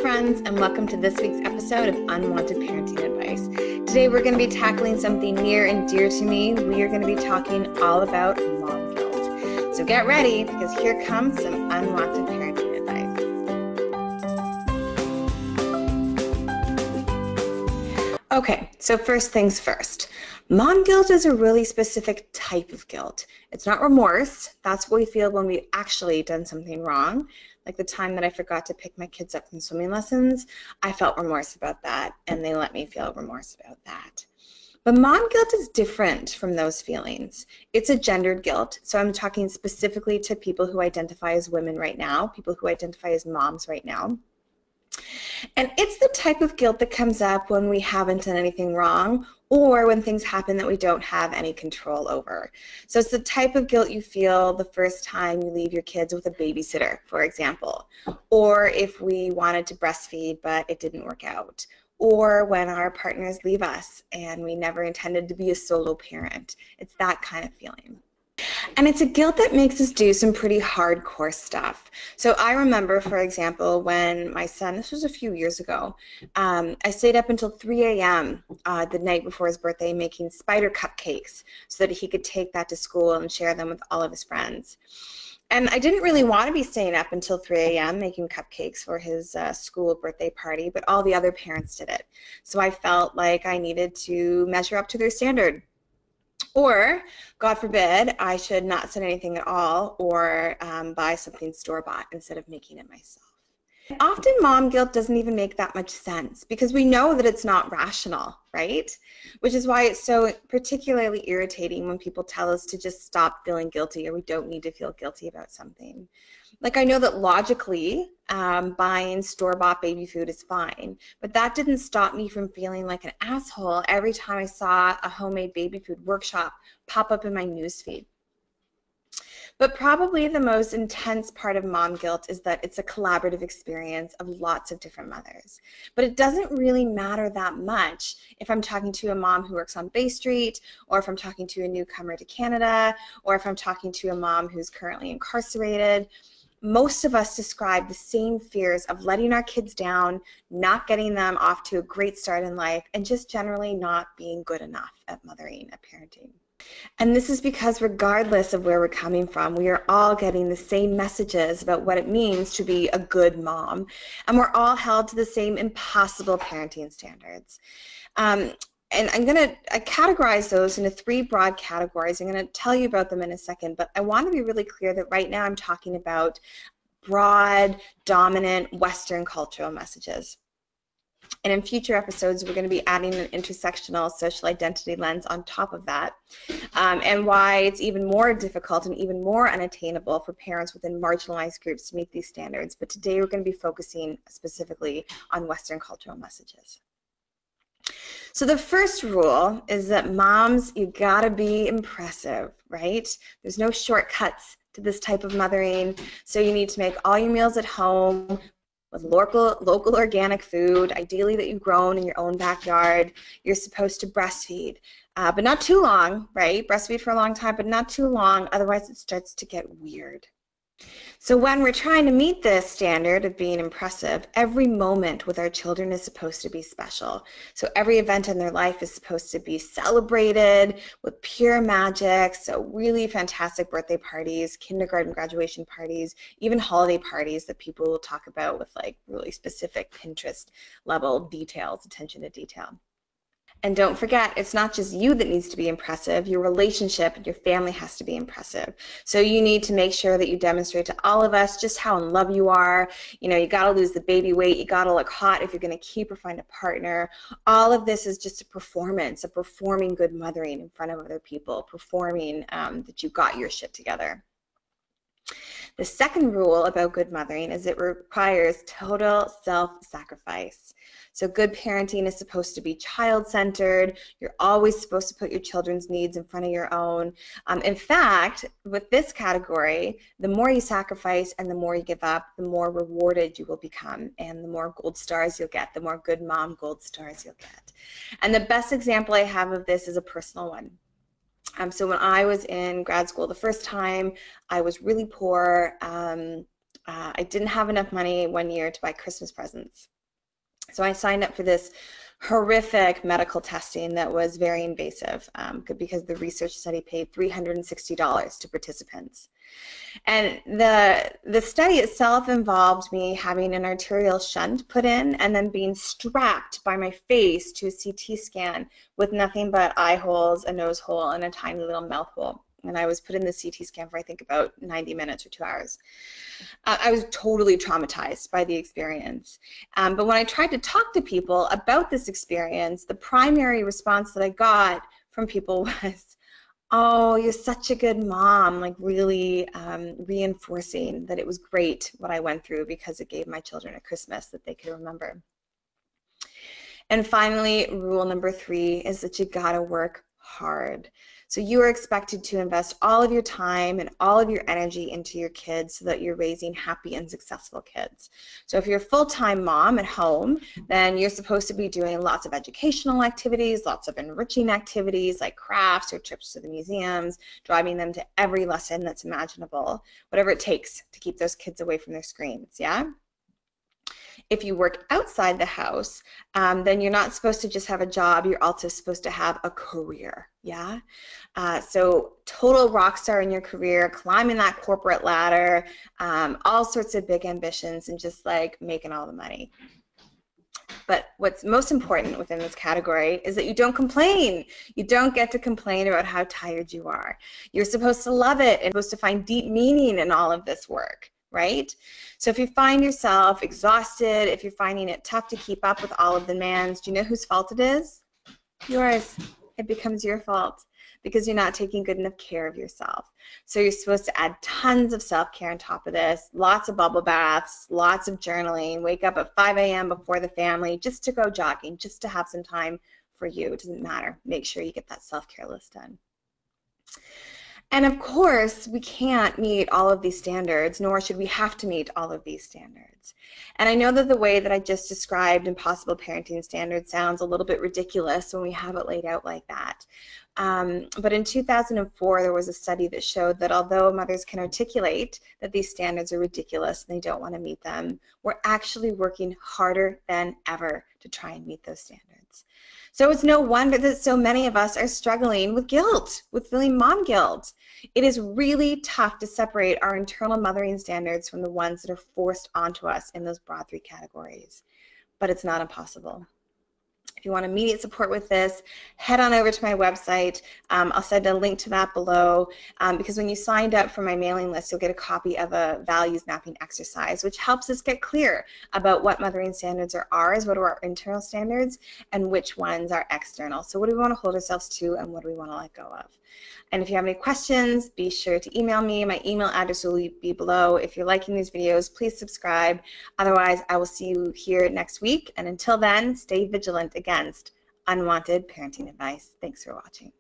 friends, and welcome to this week's episode of Unwanted Parenting Advice. Today we're going to be tackling something near and dear to me. We are going to be talking all about mom guilt. So get ready, because here comes some unwanted parenting advice. Okay, so first things first. Mom guilt is a really specific type of guilt. It's not remorse. That's what we feel when we've actually done something wrong. Like the time that I forgot to pick my kids up from swimming lessons, I felt remorse about that, and they let me feel remorse about that. But mom guilt is different from those feelings. It's a gendered guilt, so I'm talking specifically to people who identify as women right now, people who identify as moms right now. And it's the type of guilt that comes up when we haven't done anything wrong or when things happen that we don't have any control over. So it's the type of guilt you feel the first time you leave your kids with a babysitter, for example, or if we wanted to breastfeed but it didn't work out, or when our partners leave us and we never intended to be a solo parent. It's that kind of feeling. And it's a guilt that makes us do some pretty hardcore stuff. So I remember, for example, when my son, this was a few years ago, I stayed up until 3 a.m. The night before his birthday making spider cupcakes so that he could take that to school and share them with all of his friends. And I didn't really want to be staying up until 3 a.m. making cupcakes for his school birthday party, but all the other parents did it. So I felt like I needed to measure up to their standard. Or, God forbid, I should not send anything at all or buy something store-bought instead of making it myself. Often mom guilt doesn't even make that much sense because we know that it's not rational, right? Which is why it's so particularly irritating when people tell us to just stop feeling guilty or we don't need to feel guilty about something. Like, I know that logically buying store-bought baby food is fine, but that didn't stop me from feeling like an asshole every time I saw a homemade baby food workshop pop up in my newsfeed. But probably the most intense part of mom guilt is that it's a collaborative experience of lots of different mothers. But it doesn't really matter that much if I'm talking to a mom who works on Bay Street, or if I'm talking to a newcomer to Canada, or if I'm talking to a mom who's currently incarcerated. Most of us describe the same fears of letting our kids down, not getting them off to a great start in life, and just generally not being good enough at mothering, at parenting. And this is because regardless of where we're coming from, we are all getting the same messages about what it means to be a good mom. And we're all held to the same impossible parenting standards. And I categorize those into 3 broad categories. I'm going to tell you about them in a second, but I want to be really clear that right now I'm talking about broad, dominant Western cultural messages. And in future episodes, we're going to be adding an intersectional social identity lens on top of that, and why it's even more difficult and even more unattainable for parents within marginalized groups to meet these standards. But today we're going to be focusing specifically on Western cultural messages. So the first rule is that moms, you gotta be impressive, right? There's no shortcuts to this type of mothering, so you need to make all your meals at home with local organic food, ideally that you've grown in your own backyard. You're supposed to breastfeed, but not too long, right? Breastfeed for a long time, but not too long, otherwise it starts to get weird. So when we're trying to meet this standard of being impressive, every moment with our children is supposed to be special. So every event in their life is supposed to be celebrated with pure magic, so really fantastic birthday parties, kindergarten graduation parties, even holiday parties that people will talk about with like really specific Pinterest level details, attention to detail. And don't forget, it's not just you that needs to be impressive. Your relationship and your family has to be impressive. So you need to make sure that you demonstrate to all of us just how in love you are. You know, you got to lose the baby weight. You got to look hot if you're going to keep or find a partner. All of this is just a performance, a performing good mothering in front of other people, performing that you got your shit together. The second rule about good mothering is it requires total self-sacrifice. So good parenting is supposed to be child-centered. You're always supposed to put your children's needs in front of your own. In fact, with this category, the more you sacrifice and the more you give up, the more rewarded you will become, and the more gold stars you'll get, the more good mom gold stars you'll get. And the best example I have of this is a personal one. So when I was in grad school the first time, I was really poor. I didn't have enough money one year to buy Christmas presents. So I signed up for this horrific medical testing that was very invasive because the research study paid $360 to participants. And the study itself involved me having an arterial shunt put in and then being strapped by my face to a CT scan with nothing but eye holes, a nose hole, and a tiny little mouth hole. And I was put in the CT scan for I think about 90 minutes or 2 hours. I was totally traumatized by the experience. But when I tried to talk to people about this experience, the primary response that I got from people was, "Oh, you're such a good mom," like really reinforcing that it was great what I went through because it gave my children a Christmas that they could remember. And finally, rule number 3 is that you gotta work hard. So you are expected to invest all of your time and all of your energy into your kids so that you're raising happy and successful kids. So if you're a full-time mom at home, then you're supposed to be doing lots of educational activities, lots of enriching activities like crafts or trips to the museums, driving them to every lesson that's imaginable, whatever it takes to keep those kids away from their screens, yeah? If you work outside the house, then you're not supposed to just have a job, you're also supposed to have a career, yeah? So total rock star in your career, climbing that corporate ladder, all sorts of big ambitions, and just like making all the money. But what's most important within this category is that you don't complain. You don't get to complain about how tired you are. You're supposed to love it and supposed to find deep meaning in all of this work. Right? So if you find yourself exhausted, if you're finding it tough to keep up with all of the demands, do you know whose fault it is? Yours. It becomes your fault because you're not taking good enough care of yourself. So you're supposed to add tons of self-care on top of this, lots of bubble baths, lots of journaling, wake up at 5 a.m. before the family just to go jogging, just to have some time for you. It doesn't matter. Make sure you get that self-care list done. And of course, we can't meet all of these standards, nor should we have to meet all of these standards. And I know that the way that I just described impossible parenting standards sounds a little bit ridiculous when we have it laid out like that. But in 2004, there was a study that showed that although mothers can articulate that these standards are ridiculous and they don't want to meet them, we're actually working harder than ever to try and meet those standards. So it's no wonder that so many of us are struggling with guilt, with feeling mom guilt. It is really tough to separate our internal mothering standards from the ones that are forced onto us in those broad 3 categories. But it's not impossible. If you want immediate support with this, head on over to my website. I'll send a link to that below because when you signed up for my mailing list, you'll get a copy of a values mapping exercise, which helps us get clear about what mothering standards are ours, what are our internal standards, and which ones are external. So what do we want to hold ourselves to and what do we want to let go of? And if you have any questions, be sure to email me. My email address will be below. If you're liking these videos, please subscribe. Otherwise, I will see you here next week. And until then, stay vigilant against unwanted parenting advice. Thanks for watching.